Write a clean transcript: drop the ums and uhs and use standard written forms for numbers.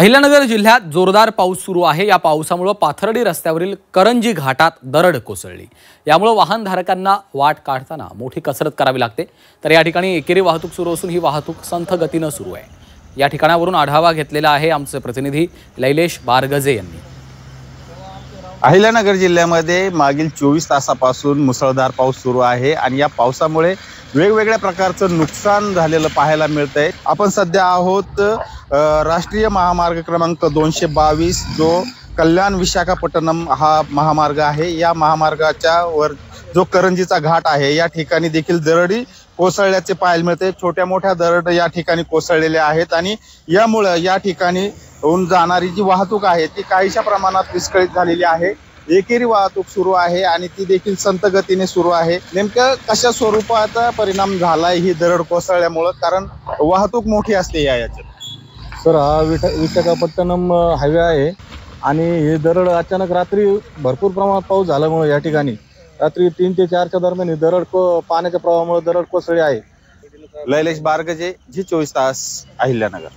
अहिल्यानगर जिल्ह्यात जोरदार पाऊस सुरू आहे। या पावसामुळे पाथर्डी रस्त्यावरील करंजी घाटात दरड कोसळली। यामुळे वाहनधारकांना वाट काढताना मोठी कसरत करावी लागते। तर या ठिकाणी एकेरी वाहतूक सुरू असून ही वाहतूक संथ गतीने सुरू आहे। या ठिकाणावरून आढावा घेतलेला आहे आमचे प्रतिनिधी लैलेश बारगजे यांनी। अहिल्यानगर जिल्ह्यामध्ये मागील 24 तासापासून मुसळधार पाऊस सुरू आहे आणि या पावसामुळे वेगवेगळ्या प्रकारचं नुकसान झालेलं पाहायला मिळतंय। आपण सध्या आहोत राष्ट्रीय महामार्ग क्रमांक 222 जो कल्याण विशाखापट्टणम हा महामार्ग आहे। या महामार्गाच्या वर जो करंजीचा घाट आहे या ठिकाणी देखील दरडी कोसळल्याचे पाहायला मिळते। छोट्या मोठ्या दरड या ठिकाणी कोसळलेल्या आहेत आणि यामुळे या ठिकाणी होऊन जाणारी जी वाहतूक आहे ती काहीशा प्रमाणात विस्कळीत झालेली आहे। एकेरी वाहतूक सुरू आहे आणि ती देखील संथ गतीने सुरू आहे। नेमकं कशा स्वरूपाचा परिणाम झालाय ही दरड कोसळल्यामुळे, कारण वाहतूक मोठी असते याच्यात। सर, हा विशाखापट्टणम हायवे आहे आणि हे दरड अचानक रात्री भरपूर प्रमाणात पाऊस झाल्यामुळे या ठिकाणी रात्री 3 ते 4च्या दरम्यान ही दरड पाण्याच्या प्रवाहामुळे दरड कोसळली आहे। लैलेश बारगजे, जी 24 तास, अहिल्यानगर।